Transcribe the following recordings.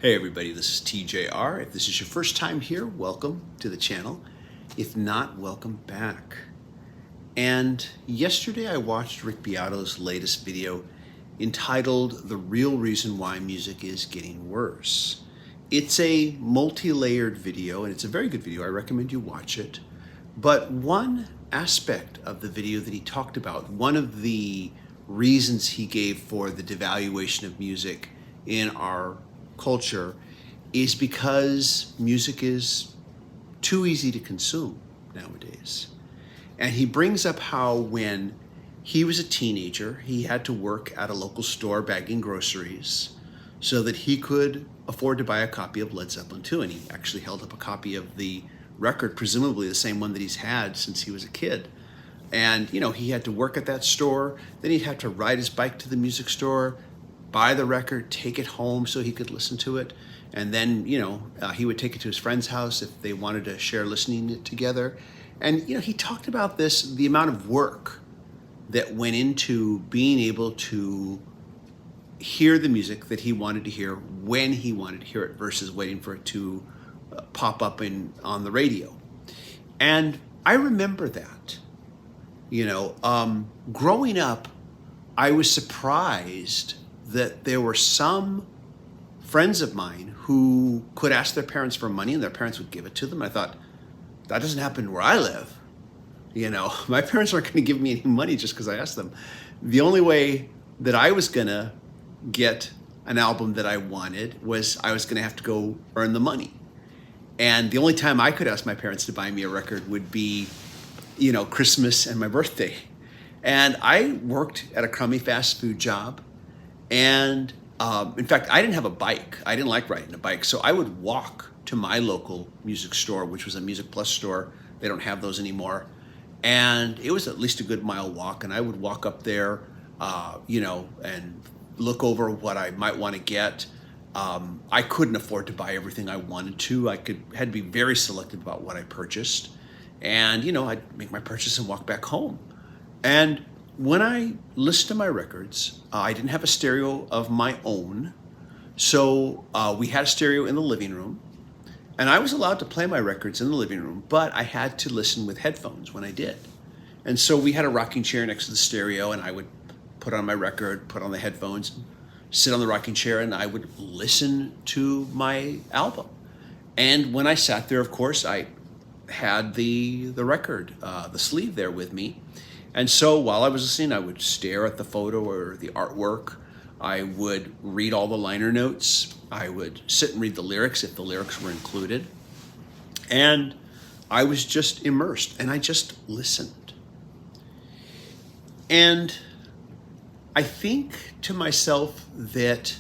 Hey everybody, this is TJR. If this is your first time here, welcome to the channel. If not, welcome back. And yesterday I watched Rick Beato's latest video entitled The Real Reason Why Music is Getting Worse. It's a multi-layered video and it's a very good video. I recommend you watch it. But one aspect of the video that he talked about, one of the reasons he gave for the devaluation of music in our culture is because music is too easy to consume nowadays. And he brings up how when he was a teenager, he had to work at a local store bagging groceries so that he could afford to buy a copy of Led Zeppelin 2. And he actually held up a copy of the record, presumably the same one that he's had since he was a kid. And, you know, he had to work at that store, then he'd have to ride his bike to the music store, buy the record, take it home so he could listen to it. And then, he would take it to his friend's house if they wanted to share listening it together. And, he talked about this, the amount of work that went into being able to hear the music that he wanted to hear when he wanted to hear it versus waiting for it to pop up on the radio. And I remember that, growing up, I was surprised that there were some friends of mine who could ask their parents for money and their parents would give it to them. I thought, that doesn't happen where I live. My parents aren't going to give me any money just because I asked them. The only way that I was going to get an album that I wanted was I was going to have to go earn the money. And the only time I could ask my parents to buy me a record would be, Christmas and my birthday. And I worked at a crummy fast food job. And in fact, I didn't have a bike. I didn't like riding a bike. So I would walk to my local music store, which was a Music Plus store. They don't have those anymore. And it was at least a good mile walk. And I would walk up there, and look over what I might want to get. I couldn't afford to buy everything I wanted to. Had to be very selective about what I purchased. And, I'd make my purchase and walk back home. And when I listened to my records, I didn't have a stereo of my own. So we had a stereo in the living room. And I was allowed to play my records in the living room, but I had to listen with headphones when I did. And so we had a rocking chair next to the stereo, and I would put on my record, put on the headphones, sit on the rocking chair, and I would listen to my album. And when I sat there, of course, I had the record, the sleeve there with me. And so while I was listening, I would stare at the photo or the artwork. I would read all the liner notes. I would sit and read the lyrics if the lyrics were included. And I was just immersed and I just listened. And I think to myself that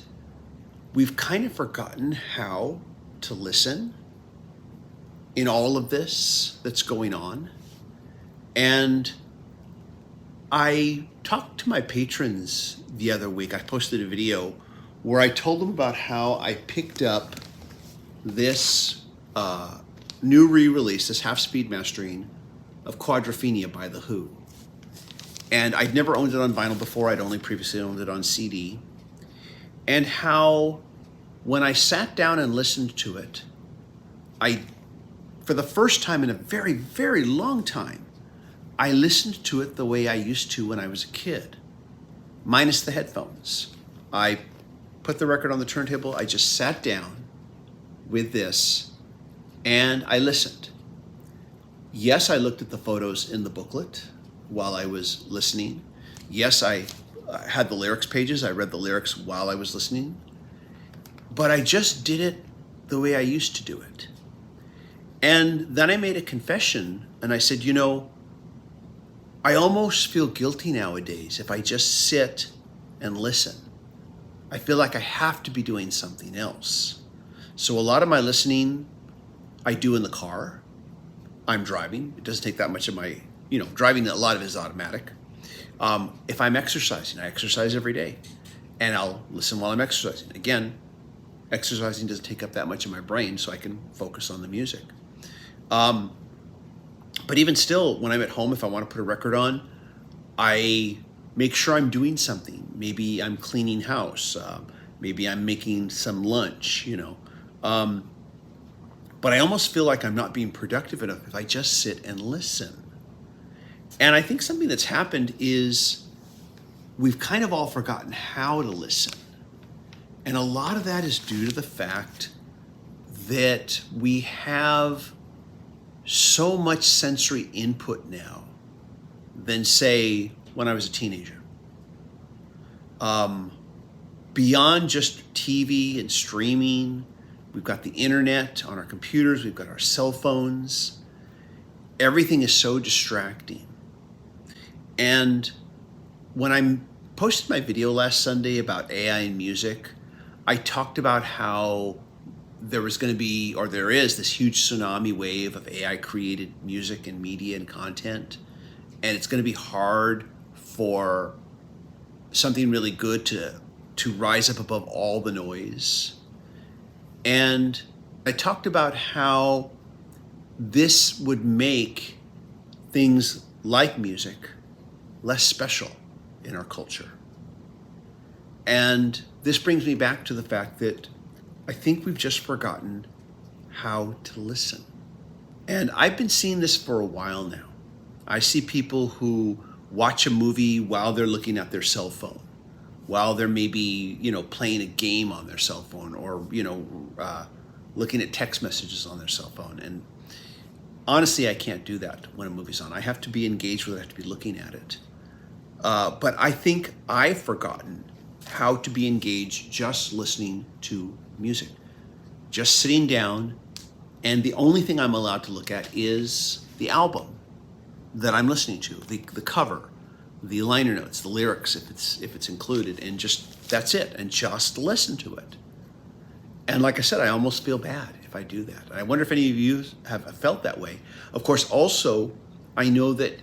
we've kind of forgotten how to listen in all of this that's going on. And I talked to my patrons the other week. I posted a video where I told them about how I picked up this new re-release, this half-speed mastering of Quadrophenia by The Who. And I'd never owned it on vinyl before. I'd only previously owned it on CD. And how when I sat down and listened to it, for the first time in a very, very long time, I listened to it the way I used to when I was a kid, minus the headphones. I put the record on the turntable. I just sat down with this and I listened. Yes, I looked at the photos in the booklet while I was listening. Yes, I had the lyrics pages. I read the lyrics while I was listening. But I just did it the way I used to do it. And then I made a confession and I said, I almost feel guilty nowadays if I just sit and listen. I feel like I have to be doing something else. So a lot of my listening I do in the car. I'm driving. It doesn't take that much of my, driving, a lot of it is automatic. If I'm exercising, I exercise every day and I'll listen while I'm exercising. Again, exercising doesn't take up that much of my brain, so I can focus on the music. But even still, when I'm at home, if I want to put a record on, I make sure I'm doing something. Maybe I'm cleaning house. Maybe I'm making some lunch, you know. But I almost feel like I'm not being productive enough if I just sit and listen. And I think something that's happened is we've kind of all forgotten how to listen. And a lot of that is due to the fact that we have so much sensory input now than, say, when I was a teenager. Beyond just TV and streaming, we've got the internet on our computers, we've got our cell phones. Everything is so distracting. And when I posted my video last Sunday about AI and music, I talked about how there was going to be, or there is, this huge tsunami wave of AI created music and media and content. And it's going to be hard for something really good to rise up above all the noise. And I talked about how this would make things like music less special in our culture. And this brings me back to the fact that I think we've just forgotten how to listen. And I've been seeing this for a while now. I see people who watch a movie while they're looking at their cell phone, while they're maybe, playing a game on their cell phone, or, looking at text messages on their cell phone. And honestly, I can't do that when a movie's on. I have to be engaged with it, I have to be looking at it. But I think I've forgotten how to be engaged just listening to music, just sitting down, and the only thing I'm allowed to look at is the album that I'm listening to, the cover, the liner notes, the lyrics, if it's included, and just that's it, and just listen to it. And like I said, I almost feel bad if I do that. I wonder if any of you have felt that way. Of course, also, I know that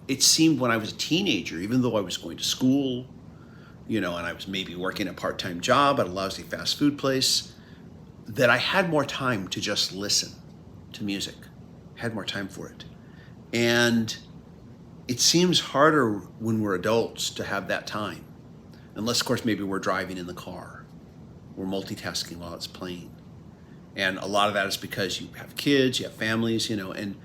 it seemed when I was a teenager, even though I was going to school, and I was maybe working a part-time job at a lousy fast food place, that I had more time to just listen to music, had more time for it. And it seems harder when we're adults to have that time, unless, of course, maybe we're driving in the car. We're multitasking while it's playing. And a lot of that is because you have kids, you have families, and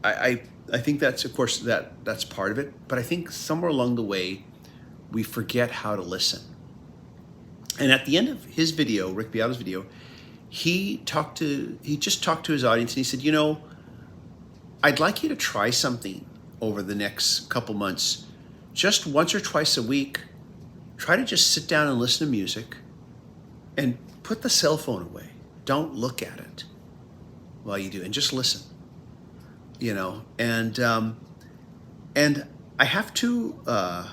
I think that's, of course, that's part of it. But I think somewhere along the way, we forget how to listen. And at the end of his video, Rick Beato's video, he just talked to his audience, and he said, I'd like you to try something over the next couple months. Just once or twice a week, try to just sit down and listen to music and put the cell phone away. Don't look at it while you do, and just listen. And I have to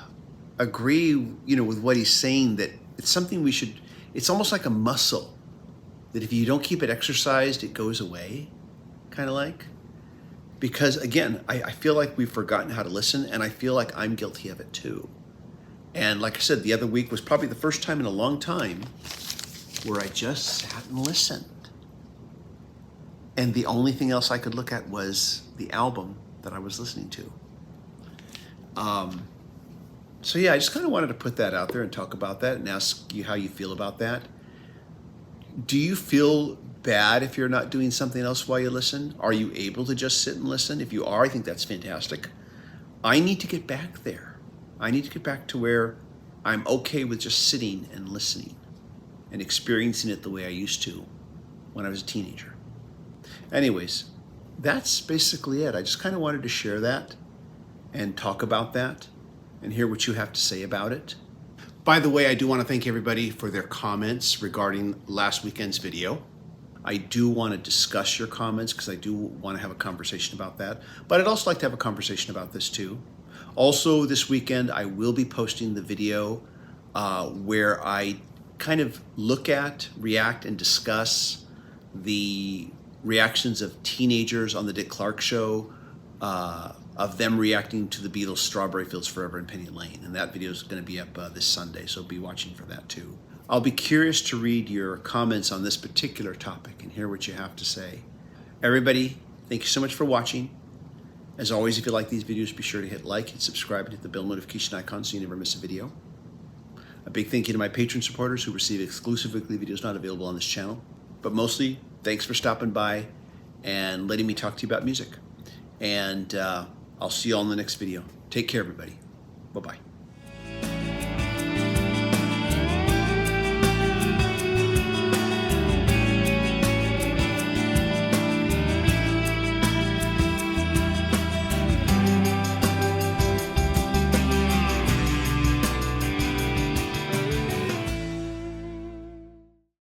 agree, with what he's saying, that it's something it's almost like a muscle, that if you don't keep it exercised, it goes away, kind of like. Because again, I feel like we've forgotten how to listen, and I feel like I'm guilty of it too. And like I said, the other week was probably the first time in a long time where I just sat and listened. And the only thing else I could look at was the album that I was listening to. So yeah, I just kind of wanted to put that out there and talk about that and ask you how you feel about that. Do you feel bad if you're not doing something else while you listen? Are you able to just sit and listen? If you are, I think that's fantastic. I need to get back there. I need to get back to where I'm okay with just sitting and listening and experiencing it the way I used to when I was a teenager. Anyways, that's basically it. I just kind of wanted to share that and talk about that and hear what you have to say about it. By the way, I do want to thank everybody for their comments regarding last weekend's video. I do want to discuss your comments because I do want to have a conversation about that. But I'd also like to have a conversation about this too. Also, this weekend, I will be posting the video where I kind of look at, react, and discuss the reactions of teenagers on the Dick Clark Show, of them reacting to the Beatles' Strawberry Fields Forever and Penny Lane. And that video is going to be up this Sunday, so be watching for that too. I'll be curious to read your comments on this particular topic and hear what you have to say. Everybody, thank you so much for watching. As always, if you like these videos, be sure to hit like, hit subscribe, and hit the bell notification icon so you never miss a video. A big thank you to my patron supporters who receive exclusive weekly videos not available on this channel. But mostly, thanks for stopping by and letting me talk to you about music. And I'll see you all in the next video. Take care, everybody. Bye-bye.